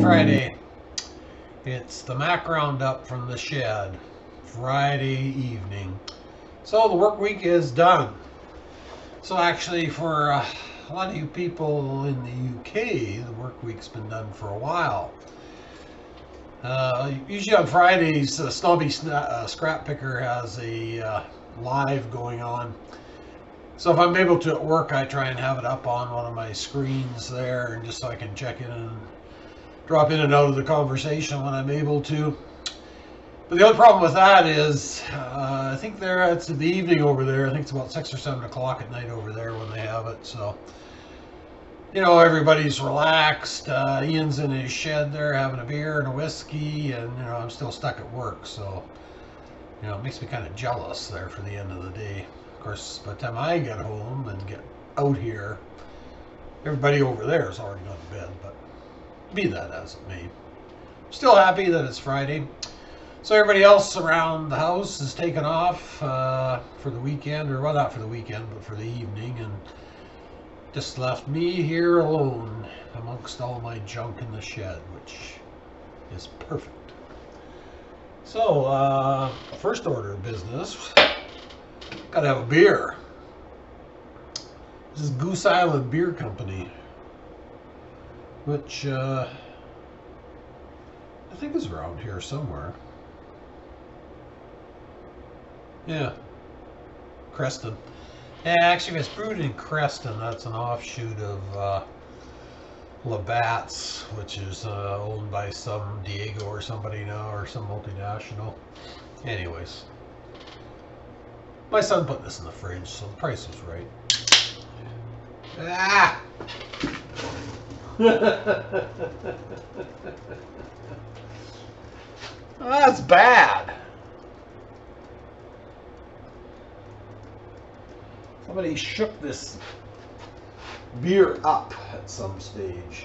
Friday. It's the Mac Roundup from the shed. Friday evening. So the work week is done. So actually for a lot of you people in the UK, the work week's been done for a while. Usually on Fridays, Snobby Scrap Picker has a live going on. So if I'm able to at work, I try and have it up on one of my screens there, and just so I can check in and drop in and out of the conversation when I'm able to. But the only problem with that is, I think it's the evening over there. I think it's about 6 or 7 o'clock at night over there when they have it. So, you know, everybody's relaxed. Ian's in his shed there having a beer and a whiskey, and, you know, I'm still stuck at work. So, you know, it makes me kind of jealous there for the end of the day. Of course, by the time I get home and get out here, everybody over there is already gone to bed, but be that as it may. Still happy that it's Friday. So everybody else around the house is taken off for the weekend, or well, not for the weekend, but for the evening, and just left me here alone amongst all my junk in the shed, which is perfect. So, first order of business, gotta have a beer. This is Goose Island Beer Company, which I think is around here somewhere. Yeah, Creston. Yeah, actually, if it's brewed in Creston, that's an offshoot of Labatt's, which is owned by some Diego or somebody now, or some multinational. Anyways, my son put this in the fridge, so the price was right. Ah! That's bad. Somebody shook this beer up at some stage.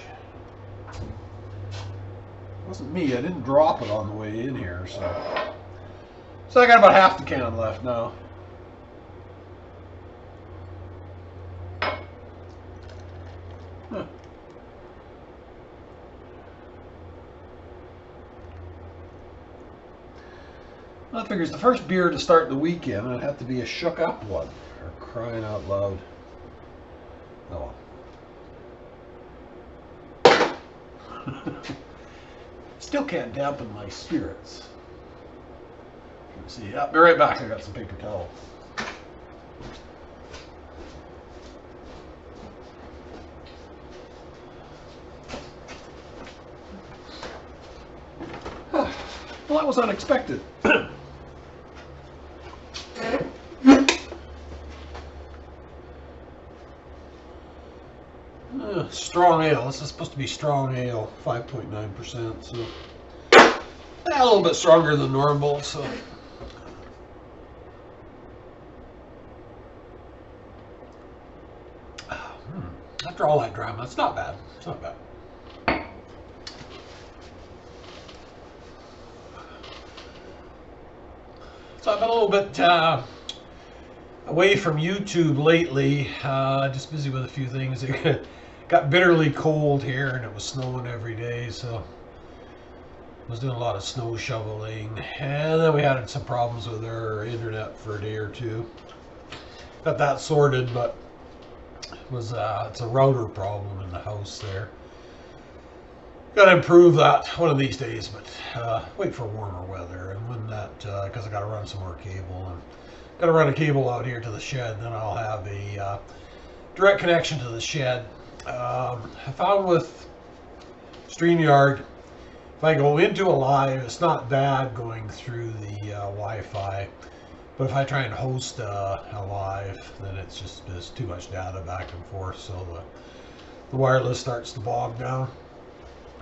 It wasn't me. I didn't drop it on the way in here, so I got about half the can left now. Huh. Well, I figures the first beer to start the weekend would have to be a shook up one. For crying out loud. Oh. Still can't dampen my spirits. Let's see. I'll be right back. I got some paper towel. Well, that was unexpected. Strong ale. This is supposed to be strong ale, 5.9%. So a little bit stronger than normal. So after all that drama, it's not bad. It's not bad. So I've been a little bit away from YouTube lately. Just busy with a few things. It got bitterly cold here, and it was snowing every day, so I was doing a lot of snow shoveling. And then we had some problems with our internet for a day or two. Got that sorted, but it's a router problem in the house there. Got to improve that one of these days, but wait for warmer weather. And when that, because I got to run some more cable, and got to run a cable out here to the shed, then I'll have a direct connection to the shed. I found with StreamYard, if I go into a live, it's not bad going through the Wi-Fi, but if I try and host a live, then there's too much data back and forth, so the wireless starts to bog down.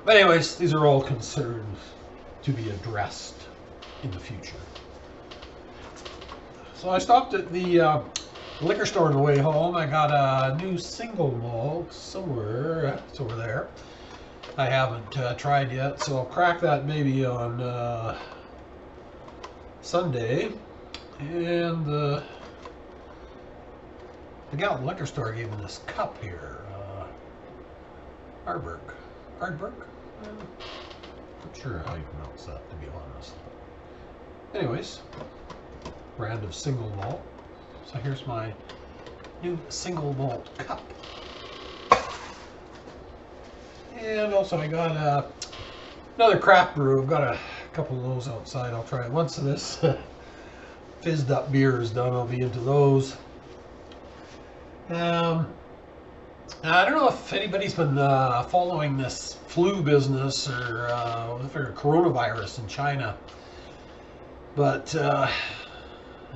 But anyways, these are all concerns to be addressed in the future. So I stopped at the liquor store on the way home. I got a new single malt somewhere. It's over there. I haven't tried yet, so I'll crack that maybe on Sunday. And the gal at the liquor store gave me this cup here. Arbor Not sure how you pronounce that, to be honest. Anyways, brand of single malt. So here's my new single malt cup. And also I got another craft brew. I've got a couple of those outside. I'll try it once this fizzed up beer is done. I'll be into those. I don't know if anybody's been following this flu business or coronavirus in China, but you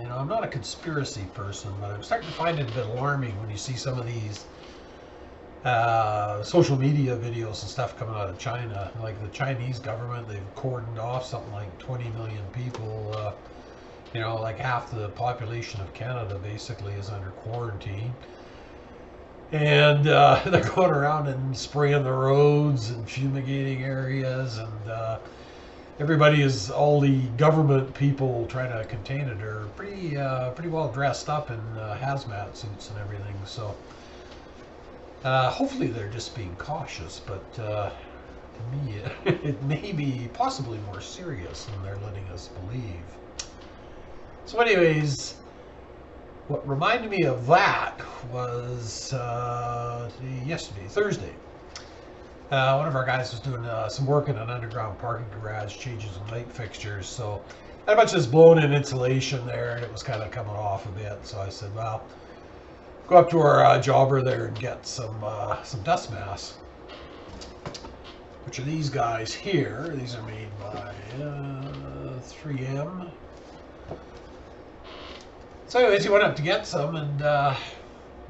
know, I'm not a conspiracy person, but I'm starting to find it a bit alarming when you see some of these social media videos and stuff coming out of China. Like the Chinese government, they've cordoned off something like 20 million people. You know, like half the population of Canada basically is under quarantine. And they're going around and spraying the roads and fumigating areas, and everybody is, all the government people trying to contain it are pretty well dressed up in hazmat suits and everything. So hopefully they're just being cautious, but to me it may be possibly more serious than they're letting us believe. So anyways, what reminded me of that was yesterday, Thursday. One of our guys was doing some work in an underground parking garage, changing some light fixtures. So had a bunch of this blown-in insulation there, and it was kind of coming off a bit. So I said, well, go up to our jobber there and get some dust masks, which are these guys here. These are made by 3M. So anyways, he went up to get some, and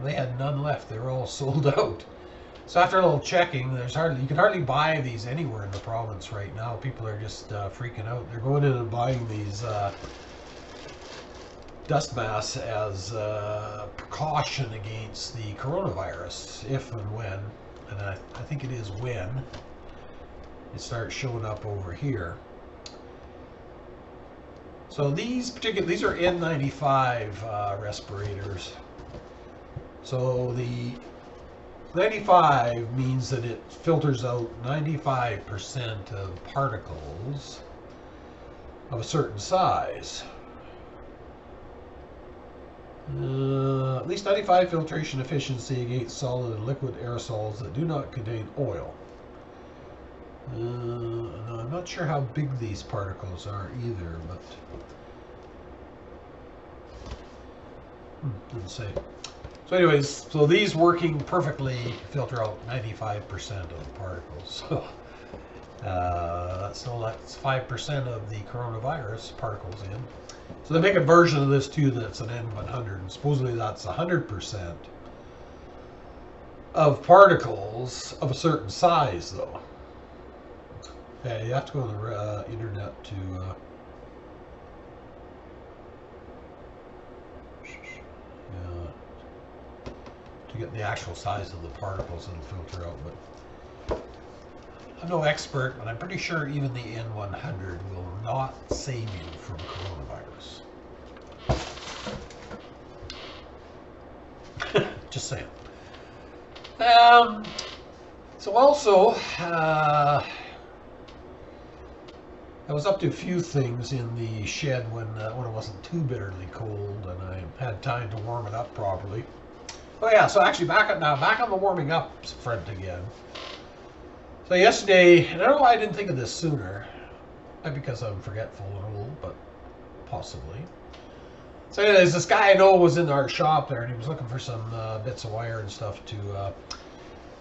they had none left. They were all sold out. So after a little checking, you can hardly buy these anywhere in the province right now. People are just freaking out. They're going in and buying these dust masks as precaution against the coronavirus, if and when, and I think it is when, it starts showing up over here. So these are N95 respirators. So the 95 means that it filters out 95% of particles of a certain size. At least 95 filtration efficiency against solid and liquid aerosols that do not contain oil. I'm not sure how big these particles are either, but didn't say. So anyways, so these working perfectly filter out 95% of the particles. So that's 5% of the coronavirus particles in. So they make a version of this too that's an N100, and supposedly that's 100% of particles of a certain size, though. Yeah, you have to go on the internet to get the actual size of the particles it'll filter out. But I'm no expert, but I'm pretty sure even the N100 will not save you from coronavirus. Just saying. So also, I was up to a few things in the shed when it wasn't too bitterly cold, and I had time to warm it up properly. Oh yeah, so actually back on the warming up front again. So yesterday, and I don't know why I didn't think of this sooner, not because I'm forgetful and old, but possibly. So anyways, this guy I know was in our shop there, and he was looking for some bits of wire and stuff to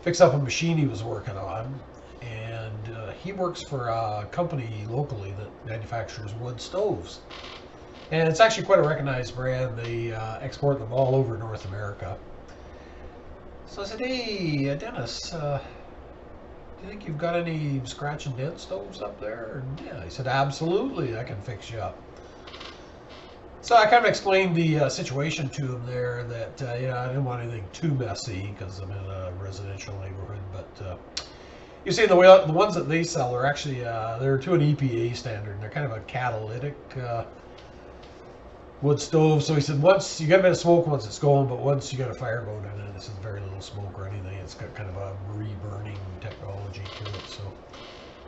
fix up a machine he was working on. And he works for a company locally that manufactures wood stoves. And it's actually quite a recognized brand. They export them all over North America. So I said, hey, Dennis, do you think you've got any scratch and dent stoves up there? And yeah, he said, absolutely, I can fix you up. So I kind of explained the situation to him there, that you know, I didn't want anything too messy because I'm in a residential neighborhood, but you see, the ones that they sell are actually, they're to an EPA standard, and they're kind of a catalytic wood stove. So he said, once you get a bit of smoke once it's going, but once you got a fire going in it, this is very little smoke or anything. It's got kind of a reburning technology to it. So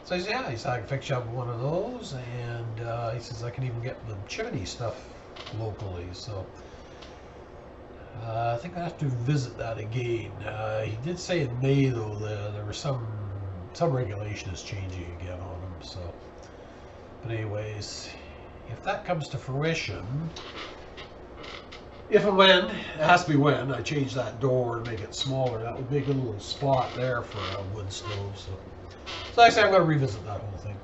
So he said, yeah, he said, I can fix you up one of those, and he says, I can even get the chimney stuff locally, so I think I have to visit that again. He did say in May, though, there was some regulation is changing again on him, so, but anyways, if that comes to fruition, if and when, it has to be when, I change that door and make it smaller, that would make a little spot there for a wood stove, so like I say, I'm going to revisit that whole thing.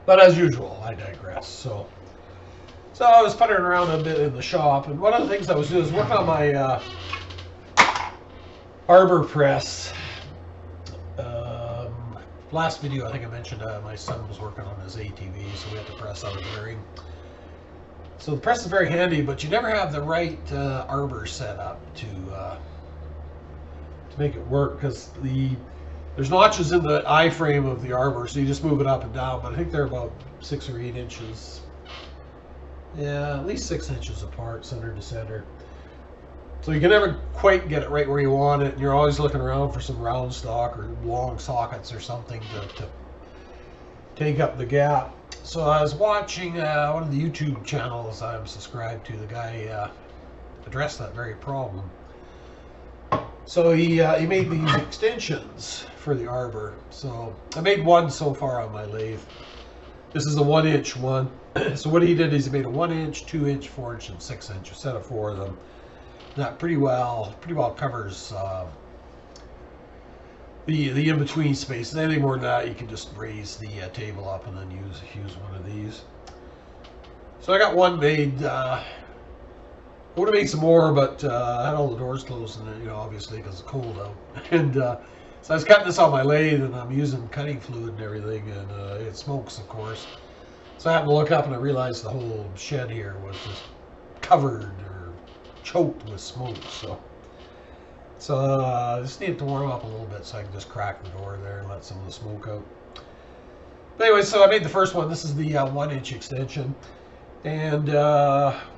But as usual, I digress. So I was puttering around a bit in the shop, and one of the things I was doing is working on my Arbor Press. Last video, I think I mentioned my son was working on his ATV, so we had to press out a bearing. So the press is very handy, but you never have the right arbor set up to make it work, because there's notches in the I-frame of the arbor, so you just move it up and down, but I think they're about 6 or 8 inches. Yeah, at least 6 inches apart, center to center. So you can never quite get it right where you want it, and you're always looking around for some round stock or long sockets or something to take up the gap. So I was watching one of the YouTube channels I'm subscribed to. The guy addressed that very problem. So he made these extensions for the arbor. So I made one so far on my lathe. This is a 1-inch one. So what he did is he made a 1-inch, 2-inch, 4-inch, and 6-inch, a set of 4 of them. That pretty well covers the in-between space. And anything more than that, you can just raise the table up and then use one of these. So I got one made. I would have made some more, but I had all the doors closed, and obviously because it's cold out. And so I was cutting this on my lathe, and I'm using cutting fluid and everything, and it smokes, of course. So I happened to look up, and I realized the whole shed here was just covered or choked with smoke. So I just need it to warm up a little bit so I can just crack the door there and let some of the smoke out. But anyway, so I made the first one. This is the 1-inch extension. And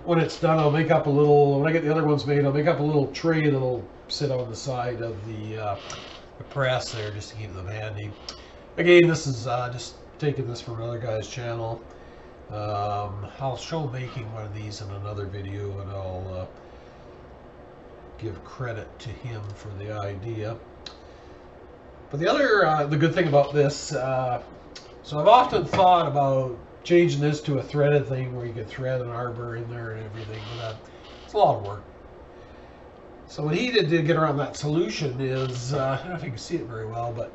when it's done, I'll make up a little, when I get the other ones made, I'll make up a little tray that'll sit on the side of the press there just to keep them handy. Again, this is just taking this from another guy's channel. I'll show making one of these in another video, and I'll give credit to him for the idea. But the other, the good thing about this, so I've often thought about changing this to a threaded thing where you could thread an arbor in there and everything, but it's a lot of work. So what he did to get around that solution is, I don't know if you can see it very well, but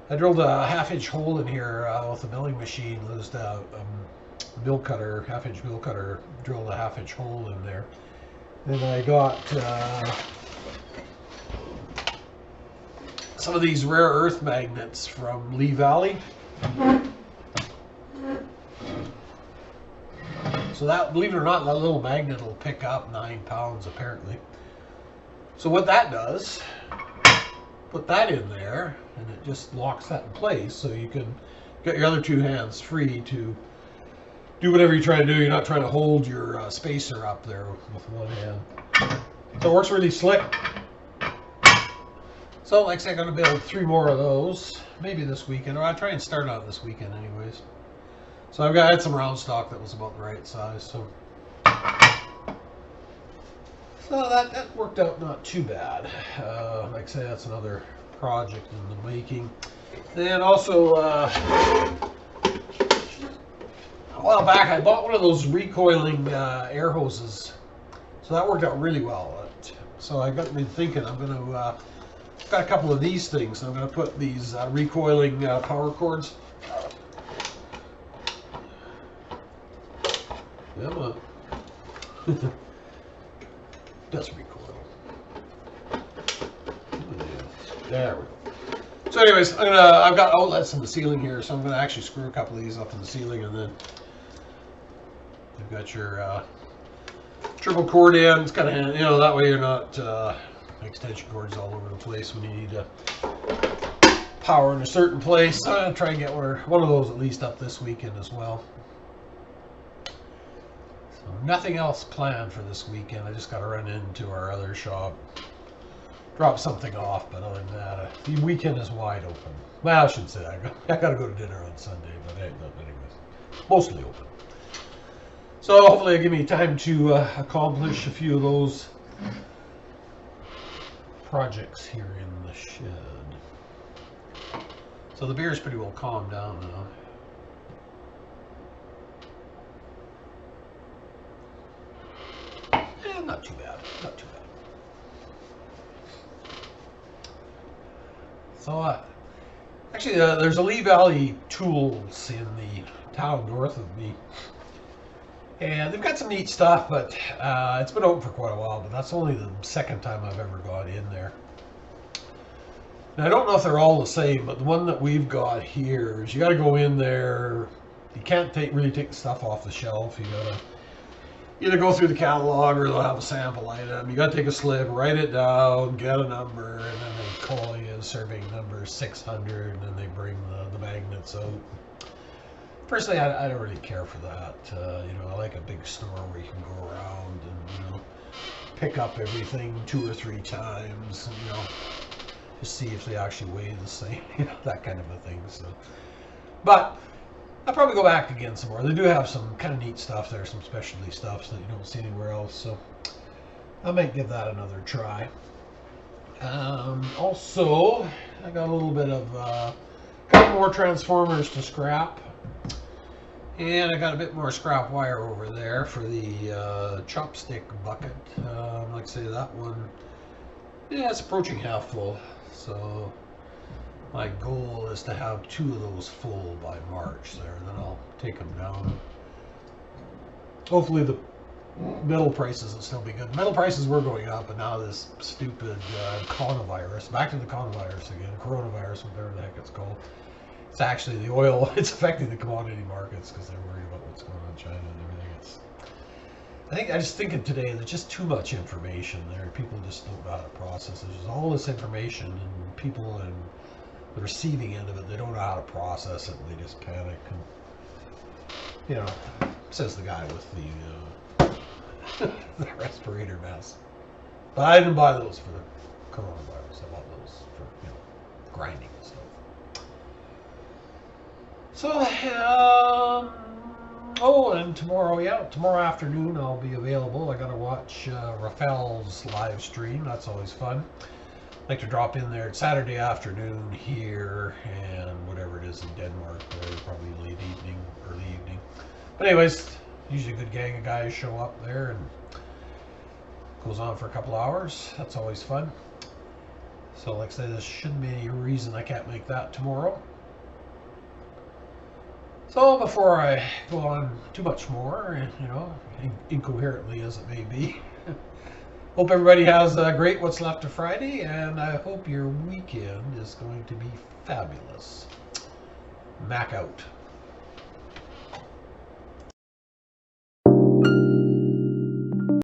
I drilled a 1/2-inch hole in here with a milling machine, used a mill cutter, 1/2-inch mill cutter, drilled a 1/2-inch hole in there. Then I got some of these rare earth magnets from Lee Valley. So that, believe it or not, that little magnet will pick up 9 pounds apparently. So what that does, put that in there, and it just locks that in place, so you can get your other 2 hands free to do whatever you're trying to do. You're not trying to hold your spacer up there with one hand. So it works really slick. So like I say, I'm going to build 3 more of those, maybe this weekend, or I'll try and start out this weekend anyways. So I had some round stock that was about the right size, so that worked out not too bad. Like I say, that's another project in the making. Then also, a while back I bought one of those recoiling air hoses, so that worked out really well. So I got me thinking, I'm going to got a couple of these things. I'm going to put these recoiling power cords. Come on. Does recoil. There we go. So anyways, I've got outlets in the ceiling here, so I'm going to actually screw a couple of these up in the ceiling, and then you've got your triple cord ends, kind of, that way you're not extension cords all over the place when you need to power in a certain place. I'm going to try and get one of those at least up this weekend as well. Nothing else planned for this weekend. I just got to run into our other shop drop something off, but other than that, the weekend is wide open. Well, I shouldn't say that. I got to go to dinner on Sunday, but anyways, mostly open. So hopefully it'll give me time to accomplish a few of those projects here in the shed. So the beer's pretty well calmed down now. Not too bad, not too bad. So actually there's a Lee Valley Tools in the town north of me. And they've got some neat stuff, but it's been open for quite a while, but that's only the second time I've ever gone in there. Now, I don't know if they're all the same, but the one that we've got here is you got to go in there. You can't really take the stuff off the shelf. You got to either go through the catalog or they'll have a sample item. You got to take a slip, write it down, get a number, and then they call you serving number 600, and then they bring the magnets out. Personally, I don't really care for that. You know, I like a big store where you can go around and, you know, pick up everything 2 or 3 times, and, you know, just see if they actually weigh the same, you know, that kind of a thing. So, but I'll probably go back again some more. They do have some kind of neat stuff there, some specialty stuff that you don't see anywhere else. So I might give that another try. Also, I got a little bit of a couple more transformers to scrap. And I got a bit more scrap wire over there for the chopstick bucket. Like I say, that one, yeah, it's approaching half full. So my goal is to have 2 of those full by March there, and then I'll take them down. Hopefully the metal prices will still be good. Metal prices were going up, but now this stupid coronavirus, back to the coronavirus again, coronavirus, whatever the heck it's called. It's actually the oil, it's affecting the commodity markets because they're worried about what's going on in China and everything. I just thinking today there's just too much information there. People just don't know how to process it. There's all this information, and people on the receiving end of it, they don't know how to process it, and they just panic. And, you know, says the guy with the the respirator mask. But I didn't buy those for the coronavirus. I bought those for, you know, grinding and stuff. So, oh, and tomorrow afternoon I'll be available. I gotta watch Rafael's live stream. That's always fun. I like to drop in there Saturday afternoon here, and whatever it is in Denmark, probably late evening, early evening. But anyways, usually a good gang of guys show up there, and goes on for a couple hours. That's always fun. So, like I say, there shouldn't be any reason I can't make that tomorrow. So before I go on too much more, you know, incoherently as it may be, hope everybody has a great what's left of Friday, and I hope your weekend is going to be fabulous. Mac out.